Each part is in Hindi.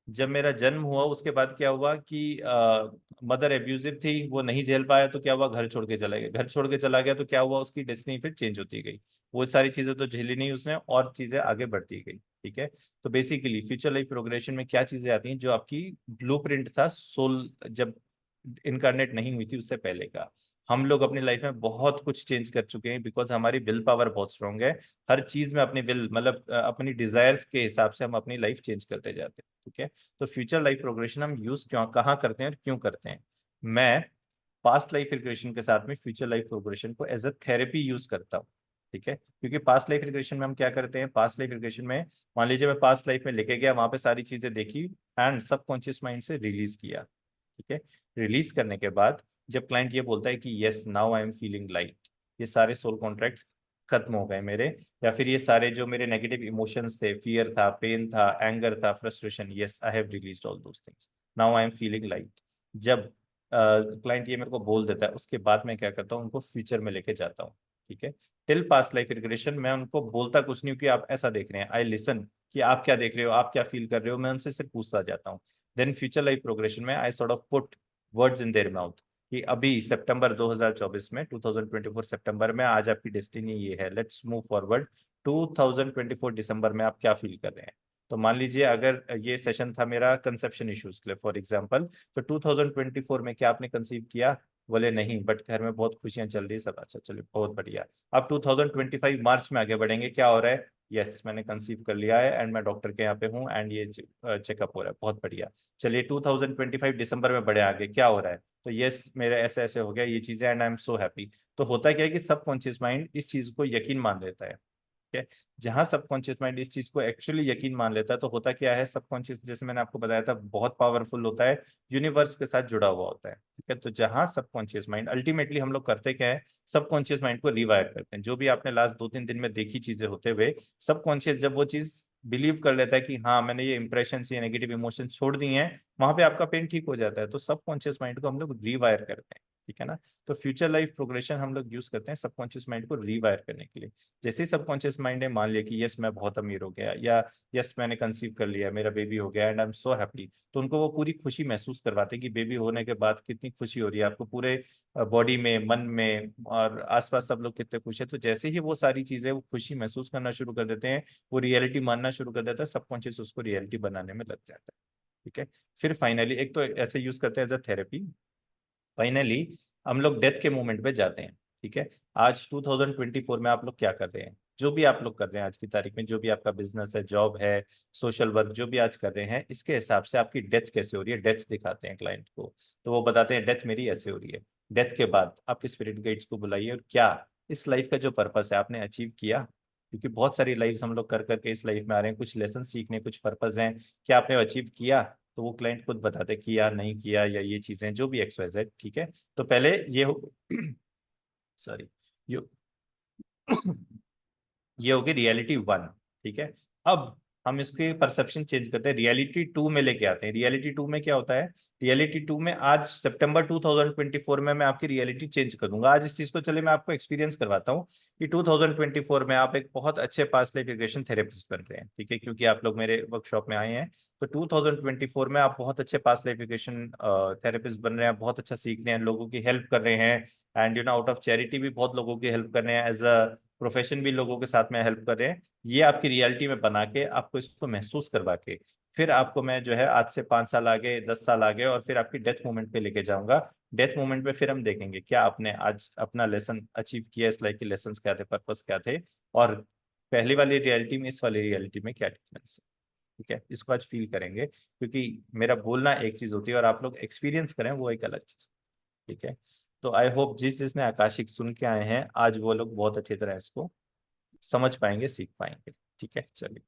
जब मेरा जन्म हुआ उसके बाद क्या हुआ कि मदर एब्यूजिव थी, वो नहीं झेल पाया तो क्या हुआ, घर छोड़ के चला गया। घर छोड़ के चला गया तो क्या हुआ, उसकी डेस्टिनी फिर चेंज होती गई। वो सारी चीजें तो झेली नहीं उसने, और चीजें आगे बढ़ती गई। ठीक है। तो बेसिकली फ्यूचर लाइफ प्रोग्रेशन में क्या चीजें आती हैं, जो आपकी ब्लूप्रिंट था सोल जब इनकारनेट नहीं हुई थी उससे पहले का। हम लोग अपनी लाइफ में बहुत कुछ चेंज कर चुके हैं, बिकॉज हमारी विल पावर बहुत स्ट्रांग है। हर चीज में अपनी विल मतलब अपनी डिजायर्स के हिसाब से हम अपनी लाइफ चेंज करते जाते हैं। ठीक है। तो फ्यूचर लाइफ प्रोग्रेशन हम यूज क्यों कहाँ करते हैं और क्यों करते हैं? मैं पास्ट लाइफ रिग्रेशन के साथ में फ्यूचर लाइफ प्रोग्रेशन को एज अ थेरेपी यूज करता हूँ। ठीक है। क्योंकि पास्ट लाइफ रिग्रेशन में हम क्या करते हैं, पास्ट लाइफ रिग्रेशन में मान लीजिए मैं पास्ट लाइफ में लेके गया, वहां पे सारी चीजें देखी एंड सबकॉन्शियस माइंड से रिलीज किया। ठीक है। रिलीज करने के बाद जब क्लाइंट ये बोलता है कि yes now I am feeling light, ये सारे सोल कॉन्ट्रैक्ट्स खत्म हो गए मेरे, या फिर ये सारे जो मेरे नेगेटिव इमोशंस थे, फियर था, पेन था, एंगर था, frustration, yes I have released all those things, now I am feeling light. जब क्लाइंट ये मेरे को बोल देता है, उसके बाद मैं क्या करता हूँ, उनको फ्यूचर में लेके जाता हूँ। ठीक है। टिल पास्ट लाइफ रिग्रेशन मैं उनको बोलता कुछ नहीं हूँ कि आप ऐसा देख रहे हैं, आई लिसन कि आप क्या देख रहे हो, आप क्या फील कर रहे हो, मैं उनसे सिर्फ पूछता जाता हूँ। देन फ्यूचर लाइफ प्रोग्रेशन में I sort of put words in their mouth कि अभी सितंबर 2024 में 2024 सितंबर में आज आपकी डेस्टिनी ये है, लेट्स मूव फॉरवर्ड 2024 दिसंबर में आप क्या फील कर रहे हैं। तो मान लीजिए अगर ये सेशन था मेरा कंसेप्शन इश्यूज के लिए फॉर एग्जांपल, तो 2024 में क्या आपने कंसीव किया? बोले नहीं, बट घर में बहुत खुशियां चल रही है सब, अच्छा चलिए बहुत बढ़िया। अब 2025 मार्च में आगे बढ़ेंगे, क्या हो रहा है? यस मैंने कंसीव कर लिया है एंड मैं डॉक्टर के यहाँ पे हूँ एंड ये चेकअप हो रहा है, बहुत बढ़िया। चलिए 2025 दिसंबर में बढ़े आगे, क्या हो रहा है? तो यस मेरे ऐसे ऐसे हो गया ये चीजें and I am so happy. तो होता क्या है कि सबकॉन्शियस माइंड इस चीज को यकीन मान लेता है। ठीक है। जहां सबकॉन्शियस माइंड इस चीज को एक्चुअली यकीन मान लेता है, तो होता क्या है, सबकॉन्शियस जैसे मैंने आपको बताया था बहुत पावरफुल होता है, यूनिवर्स के साथ जुड़ा हुआ होता है। ठीक है। तो जहां सबकॉन्शियस माइंड अल्टीमेटली हम लोग करते क्या है, सबकॉन्शियस माइंड को रिवायर करते हैं। जो भी आपने लास्ट 2-3 दिन में देखी चीजें होते हुए, सबकॉन्शियस जब वो चीज बिलीव कर लेता है कि हाँ मैंने ये इंप्रेशन ये नेगेटिव इमोशन छोड़ दिए हैं, वहां पे आपका पेन ठीक हो जाता है। तो सबकॉन्शियस माइंड को हम लोग रिवायर करते हैं। ठीक है ना। तो फ्यूचर लाइफ प्रोग्रेशन हम लोग यूज करते हैं सबकॉन्शियस माइंड को रिवायर करने के लिए। जैसे ही सबकॉन्शियस माइंड ने मान लिया कि यस मैं बहुत अमीर हो गया, या यस मैंने कंसीव कर लिया, मेरा बेबी हो गया and I am so happy, तो उनको वो पूरी खुशी महसूस करवाते हैं कि बेबी होने के बाद कितनी खुशी हो रही है आपको, पूरे बॉडी में, मन में, और आसपास सब लोग कितने खुश है। तो जैसे ही वो सारी चीजें वो खुशी महसूस करना शुरू कर देते हैं, वो रियलिटी मानना शुरू कर देता है, सबकॉन्शियस उसको रियलिटी बनाने में लग जाता है। ठीक है। फिर फाइनली एक तो ऐसे यूज करते हैं एज अ थेरेपी। फाइनली हम लोग डेथ के मोमेंट पे जाते हैं। ठीक है। आज 2024 में आप लोग क्या कर रहे हैं, जो भी आप लोग कर रहे हैं आज की तारीख में, जो भी आपका बिजनेस है, जॉब है, सोशल वर्क जो भी आज कर रहे हैं, इसके हिसाब से आपकी डेथ कैसे हो रही है, डेथ दिखाते हैं क्लाइंट को। तो वो बताते हैं डेथ मेरी ऐसे हो रही है। डेथ के बाद आपके स्पिरिट गाइड्स को बुलाइए और क्या इस लाइफ का जो पर्पस है आपने अचीव किया, क्योंकि बहुत सारी लाइफ हम लोग कर करके इस लाइफ में आ रहे हैं, कुछ लेसन सीखने, कुछ पर्पस हैं, क्या आपने अचीव किया? तो वो क्लाइंट खुद बताते किया नहीं किया, या ये चीजें जो भी एक्स वाई जेड। ठीक है। तो पहले ये हो सॉरी, ये ये होगी रियलिटी वन। ठीक है। अब हम इसके परसेप्शन चेंज करते हैं, रियलिटी टू में लेके आते हैं। रियलिटी टू में क्या होता है, रियलिटी टू में आज सितंबर 2024 में मैं आपकी रियलिटी चेंज कर दूंगा। आज इस चीज को चले मैं आपको एक्सपीरियंस करवाता हूँ कि 2024 में आप एक बहुत अच्छे पास्ट लाइफ रिग्रेशन थेरेपिस्ट बन रहे हैं। ठीक है। क्योंकि आप लोग मेरे वर्कशॉप में आए हैं, तो 2024 में आप बहुत अच्छे पास्ट लाइफ रिग्रेशन थेरेपिस्ट बन रहे हैं, बहुत अच्छा सीख रहे हैं, लोगों की हेल्प कर रहे हैं, एंड आउट ऑफ चैरिटी भी बहुत लोगों की हेल्प कर रहे हैं, एज अ प्रोफेशन भी लोगों के साथ में हेल्प कर रहे हैं। ये आपकी रियलिटी में बना के आपको इसको महसूस करवा के फिर आपको मैं जो है आज से 5 साल आगे, 10 साल आगे, और फिर आपकी डेथ मोमेंट पे लेके जाऊंगा। डेथ मोमेंट पे फिर हम देखेंगे क्या आपने आज अपना लेसन अचीव किया, इस लाइफ के लेसन क्या थे, पर्पस क्या थे, और पहली वाली रियलिटी में इस वाली रियलिटी में क्या डिफरेंस है। ठीक है। इसको आज फील करेंगे, क्योंकि मेरा बोलना एक चीज होती है और आप लोग एक्सपीरियंस करें वो एक अलग चीज। ठीक है। तो आई होप जिस जिसने आकाशिक सुन के आए हैं आज वो लोग बहुत अच्छी तरह इसको समझ पाएंगे, सीख पाएंगे। ठीक है। चलिए।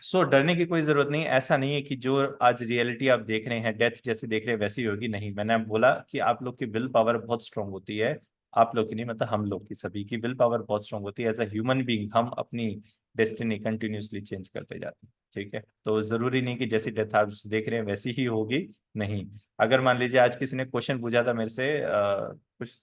सो डरने की कोई जरूरत नहीं, ऐसा नहीं है कि जो आज रियलिटी आप देख रहे हैं डेथ जैसे देख रहे हैं वैसी होगी, नहीं। मैंने बोला कि आप लोग की विल पावर बहुत स्ट्रांग होती है। आप लोग की नहीं, मतलब हम लोग की, सभी की विल पावर बहुत स्ट्रांग होती है। एज अ ह्यूमन बीइंग हम अपनी डेस्टिनी कंटिन्यूसली चेंज करते जाते हैं। ठीक है। तो जरूरी नहीं कि जैसी डेथ आप देख रहे हैं वैसी ही होगी, नहीं। अगर मान लीजिए आज किसी ने क्वेश्चन पूछा था मेरे से कुछ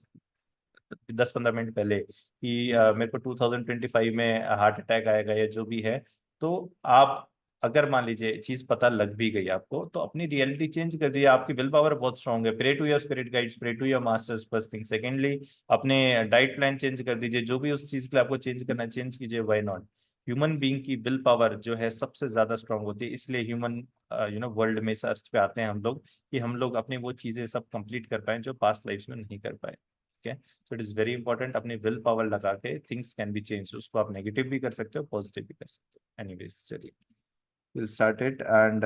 10-15 मिनट पहले कि मेरे को 2025 में हार्ट अटैक आएगा या जो भी है, तो आप अगर मान लीजिए चीज पता लग भी गई आपको, तो अपनी रियलिटी चेंज कर दीजिए। आपकी विल पावर बहुत स्ट्रांग है। Pray to your spirit guides, pray to your masters, first thing. Secondly, अपने डाइट प्लान चेंज कर दीजिए। जो भी उस चीज के लिए आपको चेंज करना, चेंज कीजिए, व्हाई नॉट। ह्यूमन बीइंग की विल पावर जो है सबसे ज्यादा स्ट्रांग होती है, इसलिए ह्यूमन वर्ल्ड में सर्च पे आते हैं हम लोग, कि हम लोग अपनी वो चीजें सब कंप्लीट कर पाए जो पास्ट लाइफ में नहीं कर पाए। ठीक है, so it is very important. अपनी विल पावर लगा के थिंग्स कैन बी चेंज। उसको आप नेगेटिव भी कर सकते हो, पॉजिटिव भी कर सकते हो। एनीवेज, चलिए we'll start it and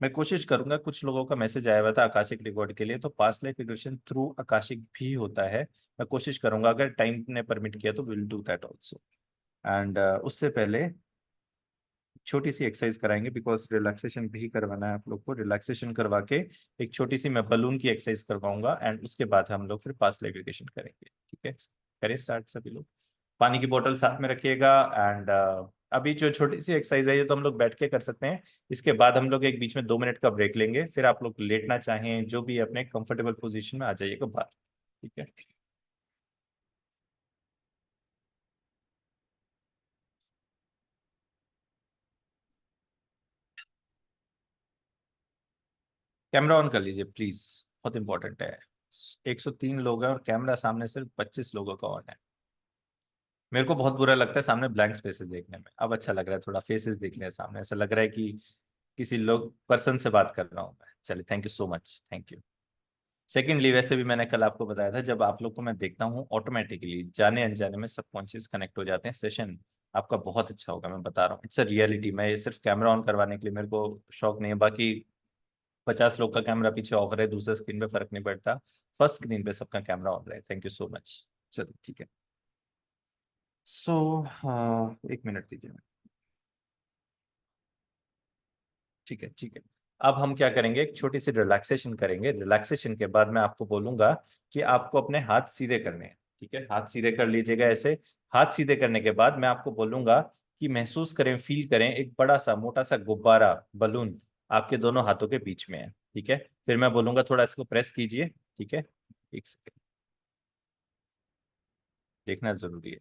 मैं कोशिश करूंगा। कुछ लोगों का मैसेज आया हुआ था आकाशिक रिकॉर्ड के लिए, तो past life regression through Akashic भी होता है। मैं कोशिश करूंगा, अगर टाइम ने परमिट किया तो will do that also. And उससे पहले छोटी सी एक्सरसाइज कराएंगे, बिकॉज रिलैक्सेशन भी करवाना है आप लोग को। रिलैक्सेशन करवा के एक छोटी सी मैं बलून की एक्सरसाइज करवाऊंगा, एंड उसके बाद हम लोग फिर पास्ट लाइफ रिग्रेशन करेंगे। ठीक है, करें स्टार्ट सभी लोग। पानी की बोतल साथ में रखिएगा। एंड अभी जो छोटी सी एक्सरसाइज है ये तो हम लोग बैठ के कर सकते हैं। इसके बाद हम लोग एक बीच में 2 मिनट का ब्रेक लेंगे, फिर आप लोग लेटना चाहें जो भी अपने कंफर्टेबल पोजीशन में आ जाइएगा बाहर। ठीक है, कैमरा ऑन कर लीजिए प्लीज, बहुत इंपॉर्टेंट है। 103 लोग हैं और कैमरा सामने सिर्फ 25 लोगों का ऑन है। मेरे को बहुत बुरा लगता है सामने ब्लैंक स्पेसेस देखने में। अब अच्छा लग रहा है, थोड़ा फेसेस दिख रहे हैं सामने, ऐसा लग रहा है कि किसी लोग पर्सन से बात कर रहा हूँ मैं। चलिए, thank you so much, thank you. Secondly, वैसे भी मैंने कल आपको बताया था, जब आप लोग को मैं देखता हूँ ऑटोमेटिकली जाने अनजाने में सबकॉन्शियस कनेक्ट हो जाते हैं। सेशन आपका बहुत अच्छा होगा, मैं बता रहा हूँ। It's a reality. मैं ये सिर्फ कैमरा ऑन करवाने के लिए, मेरे को शौक नहीं है। बाकी 50 लोग का कैमरा पीछे ऑफ रहे, दूसरे स्क्रीन पे फर्क नहीं पड़ता। फर्स्ट स्क्रीन पे सबका कैमरा ऑन रहे। Thank you so much. चलो ठीक है। सो एक मिनट दीजिए। ठीक है, ठीक है। अब हम क्या करेंगे, एक छोटी सी रिलैक्सेशन करेंगे। रिलैक्सेशन के बाद मैं आपको बोलूंगा कि आपको अपने हाथ सीधे करने हैं। ठीक है, हाथ सीधे कर लीजिएगा ऐसे। हाथ सीधे करने के बाद मैं आपको बोलूंगा कि महसूस करें, फील करें, एक बड़ा सा मोटा सा गुब्बारा, बलून आपके दोनों हाथों के बीच में है। ठीक है, फिर मैं बोलूंगा थोड़ा इसको प्रेस कीजिए। ठीक है, एक सेकेंड, देखना जरूरी है।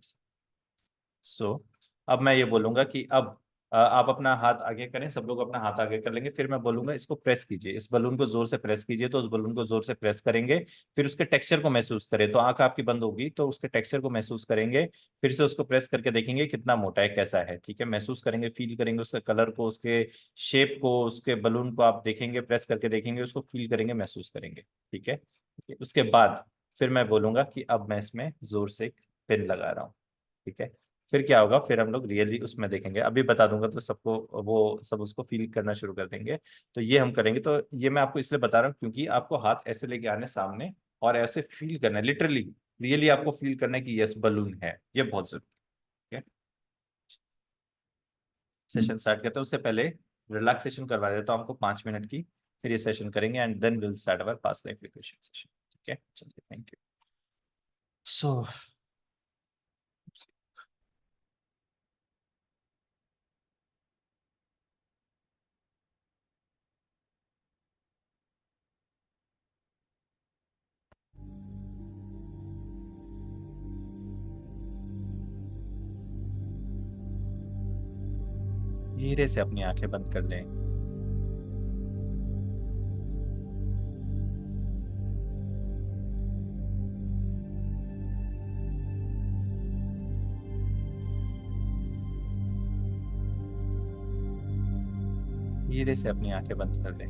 सो अब मैं ये बोलूंगा कि अब आप अपना हाथ आगे करें। सब लोग अपना हाथ आगे कर लेंगे। फिर मैं बोलूंगा इसको प्रेस कीजिए, इस बलून को जोर से प्रेस कीजिए। तो उस बलून को जोर से प्रेस करेंगे, फिर उसके टेक्सचर को महसूस करें। तो आंख आपकी बंद होगी तो उसके टेक्सचर को महसूस करेंगे। फिर से उसको प्रेस करके देखेंगे कितना मोटा है, कैसा है। ठीक है, महसूस करेंगे, फील करेंगे उसके कलर को, उसके शेप को, उसके बलून को आप देखेंगे, प्रेस करके देखेंगे, उसको फील करेंगे, महसूस करेंगे। ठीक है, उसके बाद फिर मैं बोलूंगा कि अब मैं इसमें जोर से पिन लगा रहा हूँ। ठीक है, फिर क्या होगा, फिर हम लोग रियली उसमें देखेंगे। अभी बता दूंगा तो सबको वो सब उसको फील करना शुरू कर देंगे। तो ये हम करेंगे। तो ये मैं आपको इसलिए बता रहा हूँ क्योंकि आपको हाथ ऐसे लेके आने सामने, और ऐसे फील करना है, लिटरली रियली आपको फील करना है कि यस बलून है। ये बहुत जरूरी है। सेशन स्टार्ट करते हैं उससे पहले रिलैक्सेशन करवा देता हूँ आपको 5 मिनट की। फिर ये सेशन करेंगे and then will start our past life regression session. ठीक है, चलिए, थैंक यू। सो धीरे से अपनी आंखें बंद कर लें। धीरे से अपनी आंखें बंद कर लें।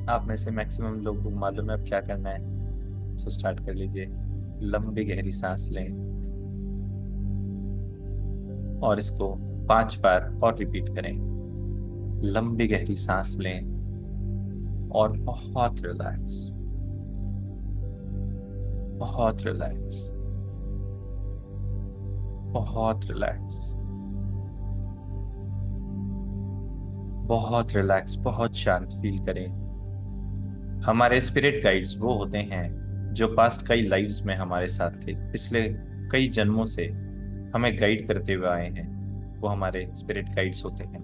आप में से मैक्सिमम लोगों को मालूम है अब क्या करना है। सो स्टार्ट कर लीजिए। लंबी गहरी सांस लें और इसको 5 बार और रिपीट करें। लंबी गहरी सांस लें और बहुत रिलैक्स, बहुत रिलैक्स, बहुत रिलैक्स, बहुत रिलैक्स, बहुत शांत फील करें। हमारे स्पिरिट गाइड्स वो होते हैं जो पास्ट कई लाइव्स में हमारे साथ थे, पिछले कई जन्मों से हमें गाइड करते हुए आए हैं। वो हमारे स्पिरिट गाइड्स होते हैं।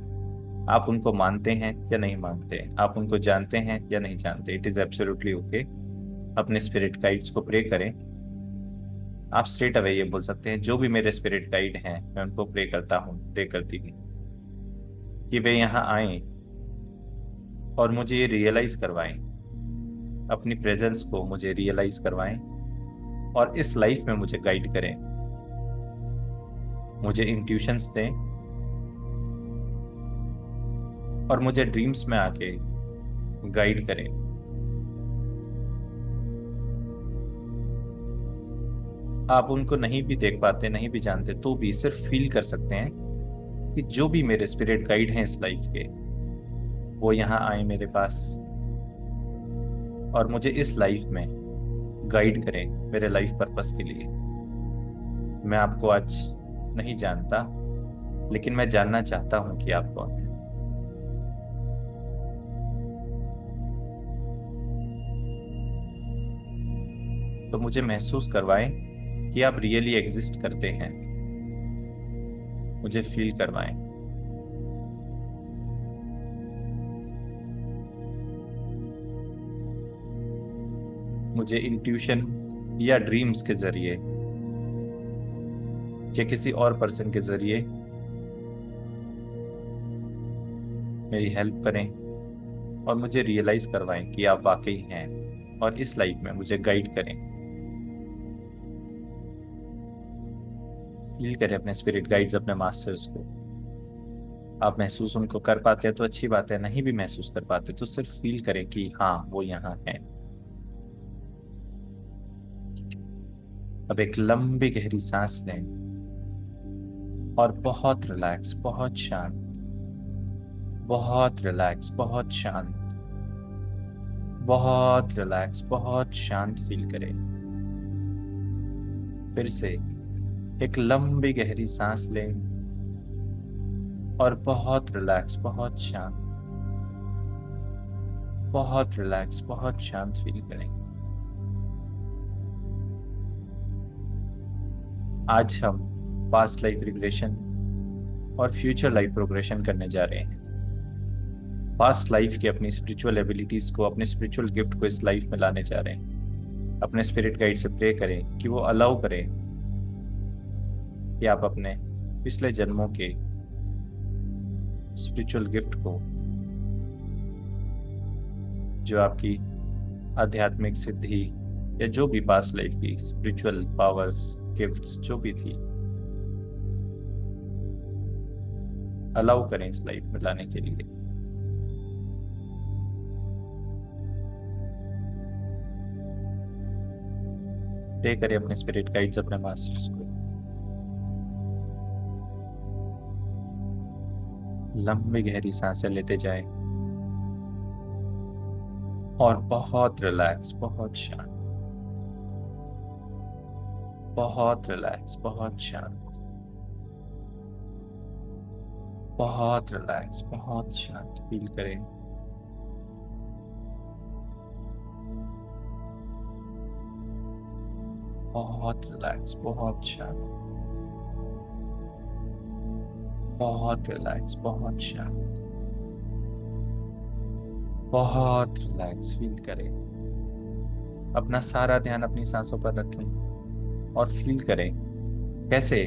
आप उनको मानते हैं या नहीं मानते, आप उनको जानते हैं या नहीं जानते, इट इज एब्सोल्युटली ओके। अपने स्पिरिट गाइड्स को प्रे करें। आप स्ट्रेट अवे ये बोल सकते हैं, जो भी मेरे स्पिरिट गाइड हैं मैं उनको प्रे करता हूँ, प्रे करती हूँ कि वे यहाँ आए और मुझे ये रियलाइज करवाएं, अपनी प्रेजेंस को मुझे रियलाइज करवाएं और इस लाइफ में मुझे गाइड करें, मुझे इंट्यूशंस दें और मुझे ड्रीम्स में आके गाइड करें। आप उनको नहीं भी देख पाते, नहीं भी जानते, तो भी सिर्फ फील कर सकते हैं कि जो भी मेरे स्पिरिट गाइड हैं इस लाइफ के, वो यहाँ आए मेरे पास और मुझे इस लाइफ में गाइड करें मेरे लाइफ पर्पस के लिए। मैं आपको आज नहीं जानता, लेकिन मैं जानना चाहता हूं कि आप कौन हैं। तो मुझे महसूस करवाएं कि आप रियली एग्जिस्ट करते हैं, मुझे फील करवाएं। मुझे इंट्यूशन या ड्रीम्स के जरिए या किसी और पर्सन के जरिए मेरी हेल्प करें और मुझे रियलाइज करवाएं कि आप वाकई हैं और इस लाइफ में मुझे गाइड करें। फील करें अपने स्पिरिट गाइड्स, अपने मास्टर्स को। आप महसूस उनको कर पाते हैं तो अच्छी बात है, नहीं भी महसूस कर पाते तो सिर्फ फील करें कि हाँ वो यहाँ है। अब एक लंबी गहरी सांस लें और बहुत रिलैक्स, बहुत शांत, बहुत रिलैक्स, बहुत शांत, बहुत रिलैक्स, बहुत शांत फील करें। फिर से एक लंबी गहरी सांस लें और बहुत रिलैक्स, बहुत शांत, बहुत रिलैक्स, बहुत शांत फील करें। आज हम पास्ट लाइफ रिग्रेशन और फ्यूचर लाइफ प्रोग्रेशन करने जा रहे हैं। पास्ट लाइफ की अपनी स्पिरिचुअल एबिलिटीज को, अपने स्पिरिचुअल गिफ्ट को इस लाइफ में लाने जा रहे हैं। अपने स्पिरिट गाइड से प्रे करें कि वो अलाउ करें कि आप अपने पिछले जन्मों के स्पिरिचुअल गिफ्ट को, जो आपकी आध्यात्मिक सिद्धि या जो भी पास्ट लाइफ की स्पिरिचुअल पावर्स, गिफ्ट्स जो भी थी, अलाउ करें इस लाइफ में लाने के लिए। प्रे करें अपने स्पिरिट गाइड्स, अपने मास्टर्स को। लंबी गहरी सांसें लेते जाएं और बहुत रिलैक्स, बहुत शांत, बहुत रिलैक्स, बहुत शांत, बहुत रिलैक्स, बहुत शांत फील करें। बहुत रिलैक्स, बहुत शांत, बहुत रिलैक्स, बहुत शांत, बहुत रिलैक्स फील करें। अपना सारा ध्यान अपनी सांसों पर रखें और फील करें कैसे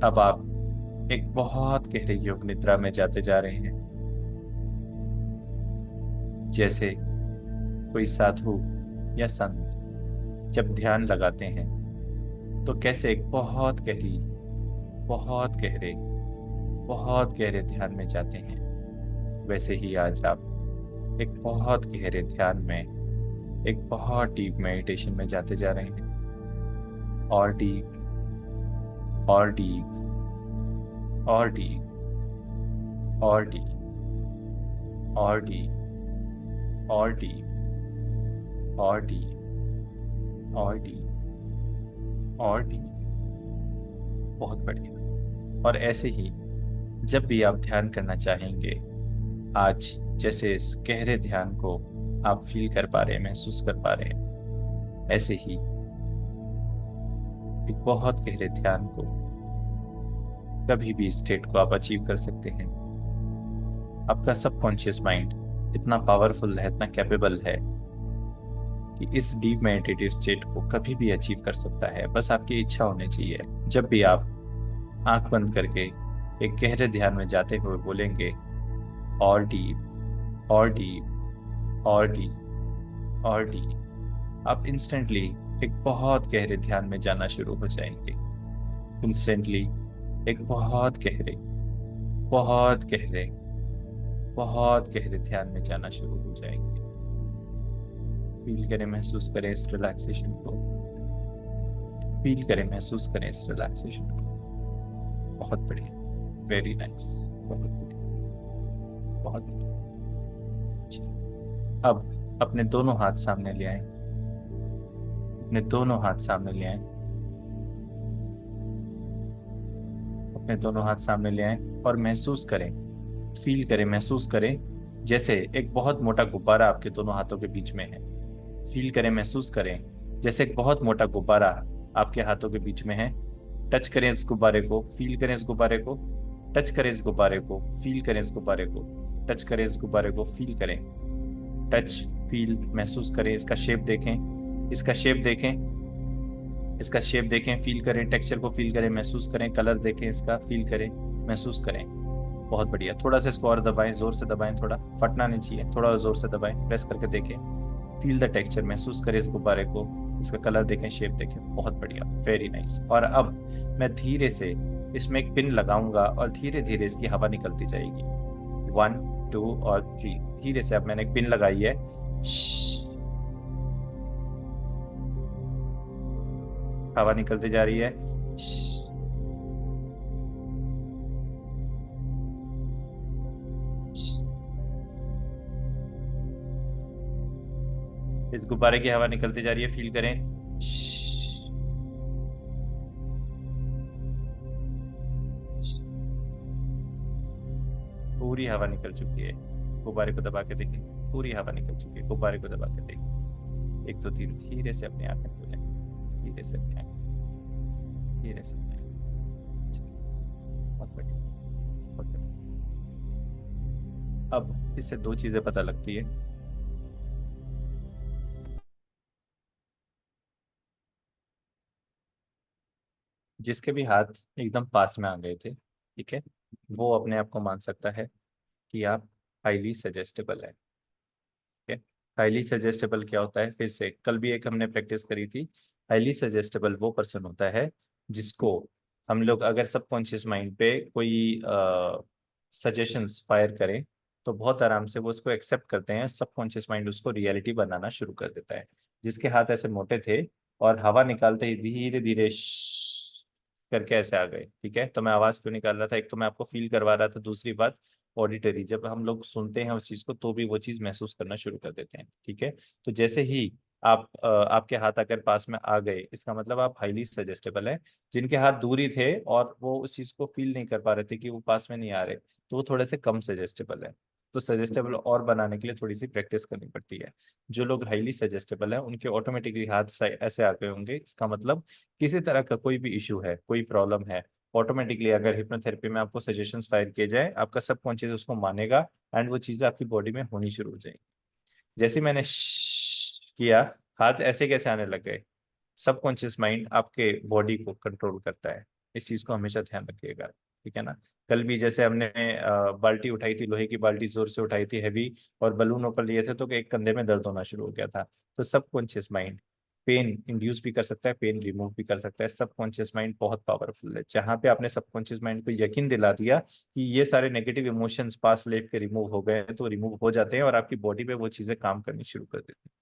अब आप एक बहुत गहरे योग निद्रा में जाते जा रहे हैं। जैसे कोई साधु या संत जब ध्यान लगाते हैं तो कैसे एक बहुत गहरी, बहुत गहरे, बहुत गहरे ध्यान में जाते हैं, वैसे ही आज आप एक बहुत गहरे ध्यान में, एक बहुत डीप मेडिटेशन में जाते जा रहे हैं। और डीप, और डीप, और डीप, और डीप, और डीप, और डीप, और डीप, और डीप, और डीप। बहुत बढ़िया। और ऐसे ही जब भी आप ध्यान करना चाहेंगे, आज जैसे इस गहरे ध्यान को आप फील कर पा रहे हैं, महसूस कर पा रहे हैं, ऐसे ही एक बहुत गहरे ध्यान को, कभी भी स्टेट को आप अचीव कर सकते हैं। आपका सबकॉन्शियस माइंड इतना पावरफुल है, इतना कैपेबल है कि इस डीप मेडिटेटिव स्टेट को कभी भी अचीव कर सकता है, बस आपकी इच्छा होनी चाहिए। जब भी आप आंख बंद करके एक गहरे ध्यान में जाते हुए बोलेंगे और डीप और डीप और डीप और डीप, आप इंस्टेंटली एक बहुत गहरे ध्यान में जाना शुरू हो जाएंगे। इंस्टेंटली एक बहुत गहरे बहुत गहरे ध्यान में जाना शुरू हो जाएंगे। फील करें, महसूस करें इस रिलैक्सेशन को। फील करें, महसूस करें इस रिलैक्सेशन को। बहुत बढ़िया, वेरी नाइस, बहुत बढ़िया, बहुत बढ़िया। जी। अब अपने दोनों हाथ सामने ले आए, अपने दोनों हाथ सामने ले आए, अपने दोनों हाथ सामने ले आए और महसूस करें, फील करें, महसूस करें जैसे एक बहुत मोटा गुब्बारा आपके दोनों हाथों के बीच में है। फील करें, महसूस करें जैसे एक बहुत मोटा गुब्बारा आपके हाथों के बीच में है। टच करें इस गुब्बारे को, फील करें इस गुब्बारे को, टच करें इस गुब्बारे को, फील करें इस गुब्बारे को, टच करें इस गुब्बारे को, फील करें, टच, फील, महसूस करें। इसका शेप देखें, इसका शेप देखें, इसका शेप देखें, फील करें, टेक्सचर को फील करें, महसूस करें, कलर देखें इसका, फील करें, महसूस करें। बहुत बढ़िया, थोड़ा सा इसको और दबाएं, जोर से दबाएं, थोड़ा फटना नहीं चाहिए, थोड़ा जोर से दबाएं, प्रेस करके देखें। फील द टेक्सचर, महसूस करें इस गुब्बारे को, इसका कलर देखें, शेप देखें। बहुत बढ़िया, वेरी नाइस। और अब मैं धीरे से इसमें एक पिन लगाऊंगा और धीरे धीरे इसकी हवा निकलती जाएगी। 1 2 और 3, धीरे से। अब मैंने एक पिन लगाई है, हवा निकलती जा रही है। इस गुब्बारे की हवा निकलती जा रही है, फील करें। पूरी हवा निकल चुकी है, गुब्बारे को दबा के देखें, पूरी हवा निकल चुकी है, गुब्बारे को दबा के देखें। 1 2 3, धीरे से अपनी आंखें खोलें, धीरे से अपनी आंखें, धीरे से अपनी आंखें। बहुत बढ़िया, बहुत बढ़िया। अब इससे दो चीजें पता लगती है। जिसके भी हाथ एकदम पास में आ गए थे, ठीक है, वो अपने आप को मान सकता है कि आप हाईली सजेस्टेबल है। ठीक है, हाईली सजेस्टेबल क्या होता है, फिर से कल भी एक हमने प्रैक्टिस करी थी। हाईली सजेस्टेबल वो पर्सन होता है जिसको हम लोग अगर सबकॉन्शियस माइंड पे कोई सजेशंस फायर करें तो बहुत आराम से वो उसको एक्सेप्ट करते हैं, सबकॉन्शियस माइंड उसको रियलिटी बनाना शुरू कर देता है। जिसके हाथ ऐसे मोटे थे और हवा निकालते ही धीरे धीरे करके ऐसे आ गए, ठीक है, तो मैं आवाज क्यों निकाल रहा था, एक तो मैं आपको फील करवा रहा था, दूसरी बात ऑडिटरी, जब हम लोग सुनते हैं उस चीज को तो भी वो चीज महसूस करना शुरू कर देते हैं। ठीक है, तो जैसे ही आपके हाथ अगर पास में आ गए, इसका मतलब आप हाईली सजेस्टेबल है। जिनके हाथ दूरी थे और वो उस चीज को फील नहीं कर पा रहे थे कि वो पास में नहीं आ रहे, तो वो थोड़े से कम सजेस्टेबल है। तो सजेस्टेबल और बनाने के लिए थोड़ी सी प्रैक्टिस करनी पड़ती है। जो लोग हाईली सजेस्टेबल है उनके ऑटोमेटिकली हाथ ऐसे आ गए होंगे, इसका मतलब किसी तरह का कोई भी इशू है, कोई प्रॉब्लम है, ऑटोमेटिकली अगर हिप्नोथेरेपी में आपको सजेशंस फायर किए जाए, आपका सबकॉन्शियस उसको मानेगा एंड वो चीजें आपकी बॉडी में होनी शुरू हो जाएगी। जैसे मैंने किया, हाथ ऐसे कैसे आने लग गए, सबकॉन्शियस माइंड आपके बॉडी को कंट्रोल करता है। इस चीज को हमेशा ध्यान रखिएगा, ठीक है ना। कल भी जैसे हमने बाल्टी उठाई थी, लोहे की बाल्टी जोर से उठाई थी हैवी, और बलून ऊपर लिए थे तो एक कंधे में दर्द होना शुरू हो गया था। तो सबकॉन्शियस माइंड पेन इंड्यूस भी कर सकता है, पेन रिमूव भी कर सकता है। सबकॉन्शियस माइंड बहुत पावरफुल है। जहां पे आपने सबकॉन्शियस माइंड को यकीन दिला दिया कि ये सारे नेगेटिव इमोशंस पास लाइफ के रिमूव हो गए हैं, तो रिमूव हो जाते हैं और आपकी बॉडी पे वो चीजें काम करनी शुरू कर देती हैं।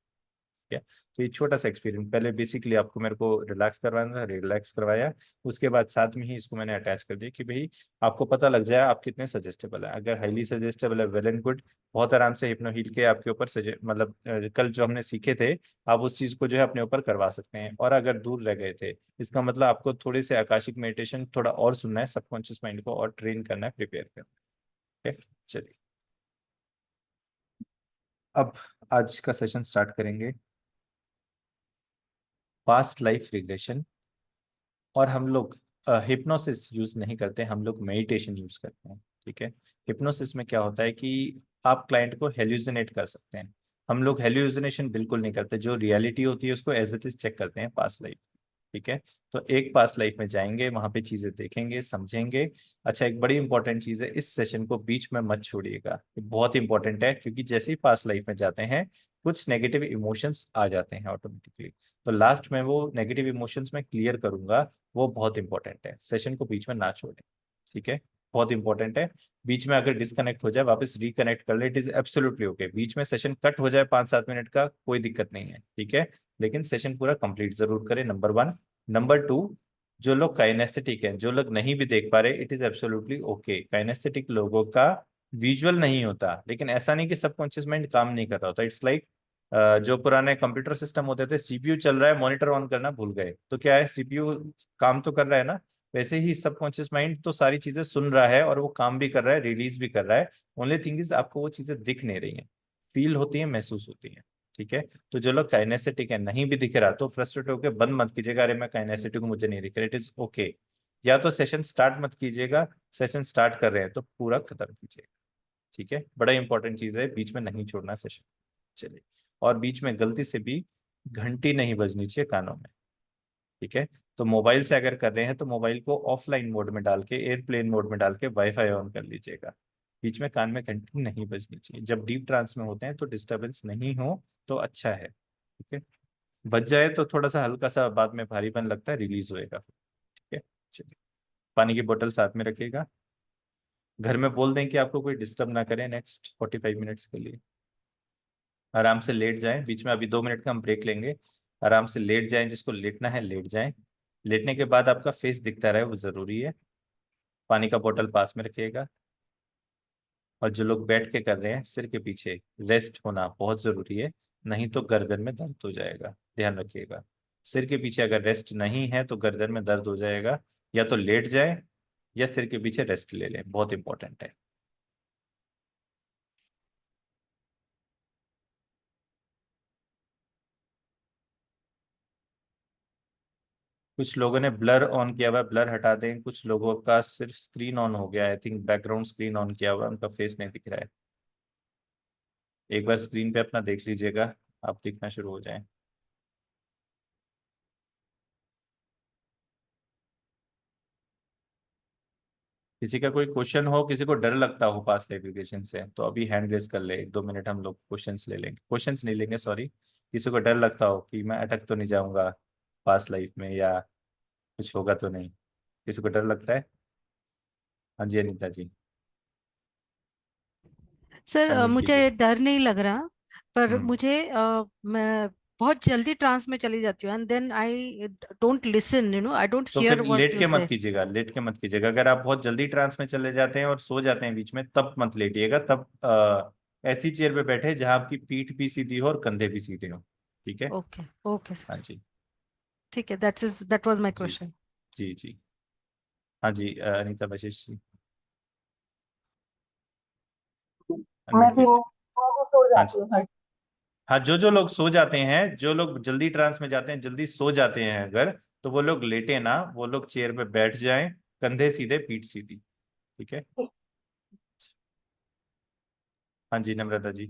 क्या, तो ये छोटा सा एक्सपीरियंस, पहले बेसिकली आपको मेरे को रिलैक्स करवाना था, रिलैक्स करवाया। उसके बाद साथ में ही इसको मैंने अटैच कर दिया कि भाई आपको पता लग जाए आप कितने सजेस्टेबल है। अगर हाईली सजेस्टेबल है, वेल एंड गुड, बहुत आराम से हिप्नो हील के आपके ऊपर मतलब कल जो हमने सीखे थे, आप उस चीज को जो है अपने ऊपर करवा सकते हैं। और अगर दूर रह गए थे, इसका मतलब आपको थोड़े से आकाशिक मेडिटेशन थोड़ा और सुनना है, सबकॉन्शियस माइंड को और ट्रेन करना है, प्रिपेयर करना है। चलिए, अब आज का सेशन स्टार्ट करेंगे, पास्ट लाइफ रिग्रेशन। और हम लोग हिप्नोसिस यूज नहीं करते, हम लोग मेडिटेशन यूज करते हैं। ठीक है, हिप्नोसिस में क्या होता है कि आप क्लाइंट को हेल्यूसिनेट कर सकते हैं। हम लोग हेल्यूसिनेशन बिल्कुल नहीं करते, जो रियलिटी होती है उसको एज इट इज चेक करते हैं पास्ट लाइफ। ठीक है, तो एक पास्ट लाइफ में जाएंगे, वहां पे चीजें देखेंगे, समझेंगे। अच्छा, एक बड़ी इंपॉर्टेंट चीज है, इस सेशन को बीच में मत छोड़िएगा, ये बहुत इंपॉर्टेंट है, क्योंकि जैसे ही पास्ट लाइफ में जाते हैं कुछ नेगेटिव इमोशंस आ जाते हैं ऑटोमेटिकली। तो लास्ट में वो नेगेटिव इमोशंस मैं क्लियर करूंगा, वो बहुत इंपॉर्टेंट है, सेशन को बीच में ना छोड़ें। ठीक है, बहुत इंपॉर्टेंट है। बीच में अगर डिस्कनेक्ट हो जाए वापस रिकनेक्ट कर ले, इट इज एब्सोल्युटली ओके। बीच में सेशन कट हो जाए 5-7 मिनट का, कोई दिक्कत नहीं है, ठीक है, लेकिन सेशन पूरा कंप्लीट जरूर करें, नंबर 1। नंबर 2, जो लोग काइनेस्थेटिक हैं, जो लोग नहीं भी देख पा रहे, it is absolutely okay. Kinesthetic लोगों का विजुअल नहीं होता, लेकिन ऐसा नहीं कि सबकॉन्शियस माइंड काम नहीं कर रहा होता। इट्स लाइक जो पुराने कंप्यूटर सिस्टम होते थे, सीपीयू चल रहा है, मॉनिटर ऑन करना भूल गए, तो क्या है, सीपीयू काम तो कर रहा है ना, वैसे ही सबकॉन्शियस माइंड तो सारी चीजें सुन रहा है और वो काम भी कर रहा है, रिलीज भी कर रहा है। ओनली थिंग इज आपको वो चीजें दिख नहीं रही हैं, फील होती हैं, महसूस होती हैं। ठीक है, तो जो लोग काइनेस्थेटिक है, नहीं भी दिख रहा, तो फ्रस्ट्रेट होकर बंद मत कीजिएगा, अरे मैं काइनेस्थेटिक हूँ मुझे नहीं दिख रहा, इट इज ओके। या तो सेशन स्टार्ट मत कीजिएगा, सेशन स्टार्ट कर रहे हैं तो पूरा खत्म कीजिएगा। ठीक है, बड़ा इंपॉर्टेंट चीज है, बीच में नहीं छोड़ना सेशन। चलिए, और बीच में गलती से भी घंटी नहीं बजनी चाहिए कानों में। ठीक है, तो मोबाइल से अगर कर रहे हैं तो मोबाइल को ऑफलाइन मोड में डाल के, एयरप्लेन मोड में डाल के वाईफाई ऑन कर लीजिएगा। बीच में कान में घंटी नहीं बजनी चाहिए, जब डीप ट्रांस में होते हैं तो डिस्टरबेंस नहीं हो तो अच्छा है। ठीक है, बच जाए तो थोड़ा सा हल्का सा बाद में भारीपन लगता है, रिलीज होएगा। ठीक है, चलिए, पानी की बोतल साथ में रखिएगा। घर में बोल दें कि आपको कोई डिस्टर्ब ना करें नेक्स्ट 45 मिनट्स के लिए। आराम से लेट जाएं, बीच में अभी 2 मिनट का हम ब्रेक लेंगे। आराम से लेट जाएं, जिसको लेटना है लेट जाएं। लेटने के बाद आपका फेस दिखता रहे, वो जरूरी है। पानी का बोतल पास में रखिएगा। और जो लोग बैठ के कर रहे हैं, सिर के पीछे रेस्ट होना बहुत जरूरी है, नहीं तो गर्दन में दर्द हो जाएगा, ध्यान रखिएगा। सिर के पीछे अगर रेस्ट नहीं है तो गर्दन में दर्द हो जाएगा। या तो लेट जाए या सिर के पीछे रेस्ट ले लें, बहुत इंपॉर्टेंट है। कुछ लोगों ने ब्लर ऑन किया हुआ है, ब्लर हटा दें। कुछ लोगों का सिर्फ स्क्रीन ऑन हो गया है, I think background screen on किया हुआ है, उनका फेस नहीं दिख रहा है। एक बार स्क्रीन पे अपना देख लीजिएगा, आप दिखना शुरू हो जाए। किसी का कोई क्वेश्चन हो, किसी को डर लगता हो पास्ट एजुकेशन से, तो अभी हैंड रेस कर ले, 1-2 मिनट हम लोग क्वेश्चंस ले लेंगे, क्वेश्चंस नहीं लेंगे सॉरी। किसी को डर लगता हो कि मैं अटक तो नहीं जाऊंगा पास्ट लाइफ में, या कुछ होगा तो नहीं, किसी को डर लगता है? हाँ जी अनीता जी। सर अनम्यूट कीजिए। मुझे डर नहीं लग रहा, पर हम्म। मुझे मैं बहुत जल्दी ट्रांस में चली जाती हूँ, and then I don't listen, I don't तो फिर हियर व्हाट लेट यू के मत से। कीजिएगा, लेट के मत कीजिएगा। अगर आप बहुत जल्दी ट्रांस में चले जाते हैं और सो जाते हैं बीच में, तब मत लेटिएगा। तब ऐसी चेयर पे बैठे जहां आपकी पीठ भी सीधी हो और कंधे भी सीधे हो। ठीक है। ओके ओके हाँ सर, जी। ठीक है, दैट वाज माय जी क्वेश्चन। जी जी। हाँ जी, अनीता वशिष्ठ जी, मैं अनम्यूट भी कीजिए। सो हाँ जाती जी। हूँ हर। हाँ, जो जो लोग सो जाते हैं, जो लोग जल्दी ट्रांस में जाते हैं, जल्दी सो जाते हैं अगर, तो वो लोग लेटे ना, वो लोग चेयर पे बैठ जाएं, कंधे सीधे पीठ सीधी। ठीक है। हाँ जी नम्रता जी।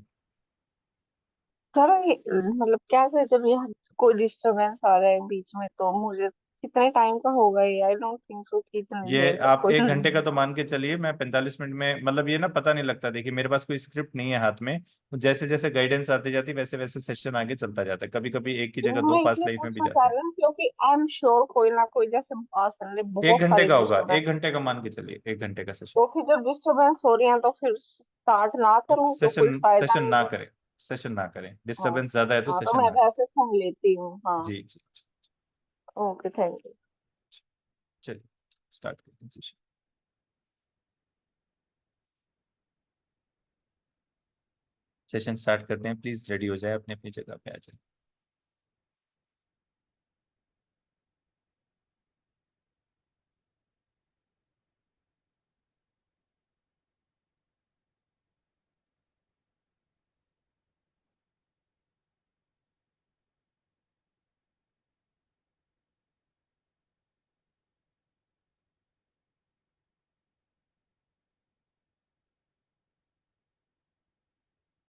सर ये मतलब क्या कर, जब ये कोई डिस्टरबेंस आ रहा है बीच में तो मुझे कितने टाइम का होगा ये? आई डोंट थिंक सो कि इतनी ये देर तक आप कोई 1 घंटे का तो मान के चलिए, मैं 45 मिनट में, मतलब ये ना पता नहीं लगता, देखिए मेरे पास कोई स्क्रिप्ट नहीं है हाथ में, जैसे जैसे गाइडेंस आती जाती वैसे वैसे सेशन आगे चलता जाता है, कभी कभी एक की जगह दो मैं पास इसलिए लाइफ में भी पूछना जाते चाह हैं। रही हूँ क्योंकि आई एम श्योर कोई ना कोई, जैसे संडे एक बहुत घंटे सारे का होगा, डिस्टरबेंस, 1 घंटे का मान के चलिए, 1 घंटे का सेशन। तो फिर जब डिस्टरबेंस हो रही है तो फिर स्टार्ट ना करूँ तो कोई सेशन फायदा सेशन ना नहीं है। करें, सेशन ना करें, हाँ। डिस्टरबेंस ज्यादा है तो हाँ तो सेशन मैं ना करें। वैसे सुन लेती हूँ, हाँ। जी जी जी। Okay, thank you. चलिए, स्टार्ट करते हैं सेशन। सेशन स्टार्ट करते हैं, प्लीज रेडी हो जाए, अपनी अपनी जगह पे आ जाए।